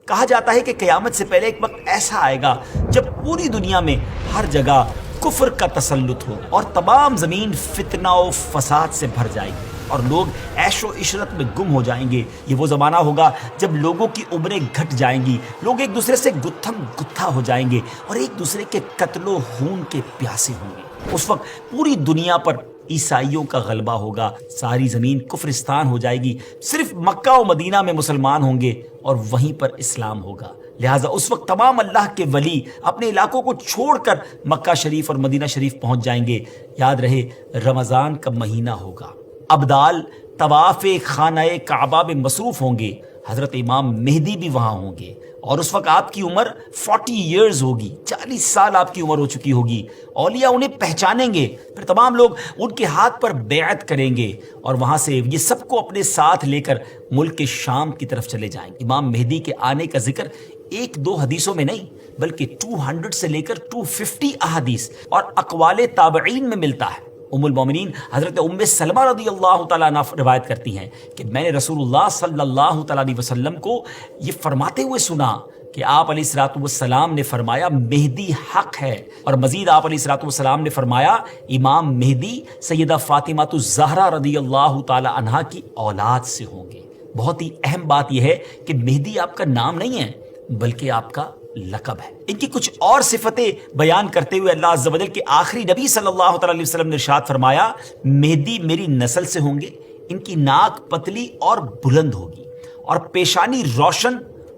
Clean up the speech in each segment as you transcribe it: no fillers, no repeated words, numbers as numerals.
کہا جاتا ہے کہ قیامت سے پہلے ایک وقت ایسا آئے گا جب پوری دنیا میں ہر جگہ کفر کا تسلط ہو اور تمام زمین فتنہ و فساد سے بھر جائے گی اور لوگ عیش و عشرت میں گم ہو جائیں گے۔ یہ وہ زمانہ ہوگا جب لوگوں کی عمریں گھٹ جائیں گی، لوگ ایک دوسرے سے گتھم گتھا ہو جائیں گے اور ایک دوسرے کے قتل و خون کے پیاسے ہوں گے۔ اس وقت پوری دنیا پر عیسائیوں کا غلبہ ہوگا، ساری زمین کفرستان ہو جائے گی، صرف مکہ و مدینہ میں مسلمان ہوں گے اور وہیں پر اسلام ہوگا۔ لہٰذا اس وقت تمام اللہ کے ولی اپنے علاقوں کو چھوڑ کر مکہ شریف اور مدینہ شریف پہنچ جائیں گے۔ یاد رہے رمضان کا مہینہ ہوگا، ابدال طواف خانہ کعبہ میں مصروف ہوں گے، حضرت امام مہدی بھی وہاں ہوں گے اور اس وقت آپ کی عمر 40 ایئرز ہوگی، 40 سال آپ کی عمر ہو چکی ہوگی۔ اولیاء انہیں پہچانیں گے، پھر تمام لوگ ان کے ہاتھ پر بیعت کریں گے اور وہاں سے یہ سب کو اپنے ساتھ لے کر ملک شام کی طرف چلے جائیں گے۔ امام مہدی کے آنے کا ذکر ایک دو حدیثوں میں نہیں بلکہ 200 سے لے کر 250 احادیث اور اقوال تابعین میں ملتا ہے۔ ام المومنین حضرت ام سلمہ رضی اللہ تعالیٰ عنہ روایت کرتی ہیں کہ میں نے رسول اللہ صلی اللہ تعالیٰ علیہ وسلم کو یہ فرماتے ہوئے سنا کہ آپ علیہ الصلوۃ والسلام نے فرمایا مہدی حق ہے، اور مزید آپ علیہ الصلوۃ والسلام نے فرمایا امام مہدی سیدہ فاطمہ الزہرا رضی اللہ تعالیٰ عنہا کی اولاد سے ہوں گے۔ بہت ہی اہم بات یہ ہے کہ مہدی آپ کا نام نہیں ہے بلکہ آپ کا لقب ہے۔ ان کی کچھ اور صفتیں بیان کرتے ہوئے اللہ عز و جل کے آخری نبی صلی اللہ تعالیٰ علیہ وسلم نے ارشاد فرمایا مہدی میری نسل سے ہوں گے، ان کی ناک پتلی اور بلند ہوگی اور پیشانی روشن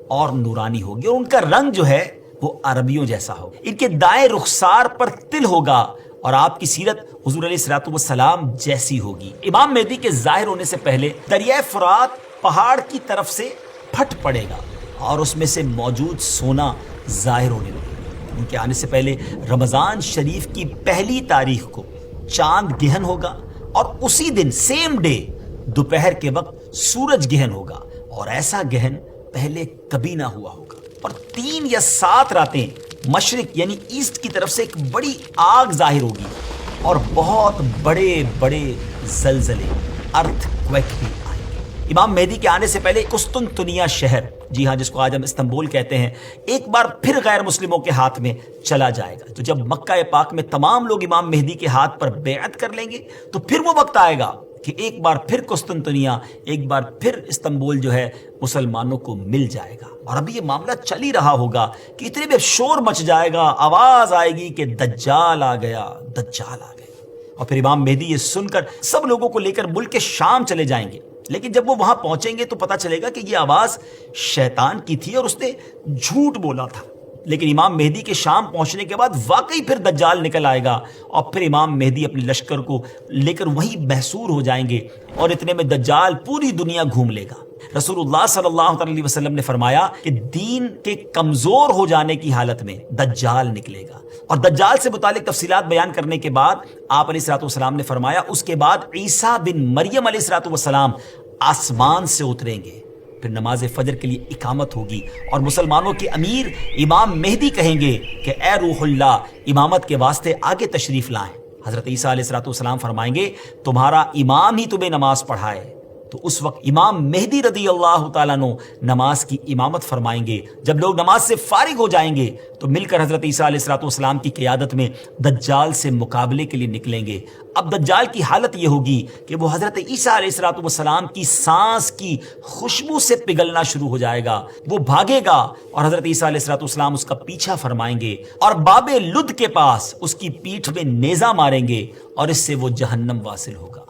اور نورانی ہوگی اور ان کا رنگ جو ہے وہ عربیوں جیسا ہوگا، ان کے دائیں رخسار پر تل ہوگا اور آپ کی سیرت حضور علیہ الصلوۃ والسلام جیسی ہوگی۔ امام مہدی کے ظاہر ہونے سے پہلے دریائے فرات پہاڑ کی طرف سے پھٹ پڑے گا اور اس میں سے موجود سونا ظاہر ہونے لگے گا۔ ان کے آنے سے پہلے رمضان شریف کی پہلی تاریخ کو چاند گہن ہوگا اور اسی دن سیم ڈے دوپہر کے وقت سورج گہن ہوگا، اور ایسا گہن پہلے کبھی نہ ہوا ہوگا۔ اور 3 یا 7 راتیں مشرق یعنی ایسٹ کی طرف سے ایک بڑی آگ ظاہر ہوگی اور بہت بڑے بڑے زلزلے ارتھ کویک بھی آئیں گے۔ امام مہدی کے آنے سے پہلے قسطنطنیہ شہر، جی ہاں جس کو آج ہم استنبول کہتے ہیں، ایک بار پھر غیر مسلموں کے ہاتھ میں چلا جائے گا۔ تو جب مکہ پاک میں تمام لوگ امام مہدی کے ہاتھ پر بیعت کر لیں گے تو پھر وہ وقت آئے گا کہ ایک بار پھر قسطنطنیہ، ایک بار پھر استنبول جو ہے مسلمانوں کو مل جائے گا۔ اور ابھی یہ معاملہ چل ہی رہا ہوگا کہ اتنے میں شور مچ جائے گا، آواز آئے گی کہ دجال آ گیا، دجال آ گیا، اور پھر امام مہدی یہ سن کر سب لوگوں کو لے کر ملک شام چلے جائیں گے۔ لیکن جب وہ وہاں پہنچیں گے تو پتہ چلے گا کہ یہ آواز شیطان کی تھی اور اس نے جھوٹ بولا تھا۔ لیکن امام مہدی کے شام پہنچنے کے بعد واقعی پھر دجال نکل آئے گا اور پھر امام مہدی اپنے لشکر کو لے کر وہیں محصور ہو جائیں گے اور اتنے میں دجال پوری دنیا گھوم لے گا۔ رسول اللہ صلی اللہ علیہ وسلم نے فرمایا کہ دین کے کمزور ہو جانے کی حالت میں دجال نکلے گا، اور دجال سے متعلق تفصیلات بیان کرنے کے بعد آپ علیہ الصلوۃ والسلام نے فرمایا اس کے بعد عیسیٰ بن مریم علیہ الصلوۃ والسلام آسمان سے اتریں گے، پھر نماز فجر کے لیے اقامت ہوگی اور مسلمانوں کے امیر امام مہدی کہیں گے کہ اے روح اللہ امامت کے واسطے آگے تشریف لائیں۔ حضرت عیسیٰ علیہ الصلوۃ والسلام فرمائیں گے تمہارا امام ہی تمہیں نماز پڑھائے، تو اس وقت امام مہدی رضی اللہ تعالیٰ عنہ نماز کی امامت فرمائیں گے۔ جب لوگ نماز سے فارغ ہو جائیں گے تو مل کر حضرت عیسیٰ علیہ الصلوۃ والسلام کی قیادت میں دجال سے مقابلے کے لیے نکلیں گے۔ اب دجال کی حالت یہ ہوگی کہ وہ حضرت عیسیٰ علیہ الصلوۃ والسلام کی سانس کی خوشبو سے پگھلنا شروع ہو جائے گا، وہ بھاگے گا اور حضرت عیسیٰ علیہ الصلوۃ والسلام اس کا پیچھا فرمائیں گے اور باب لد کے پاس اس کی پیٹھ میں نیزہ ماریں گے اور اس سے وہ جہنم واصل ہوگا۔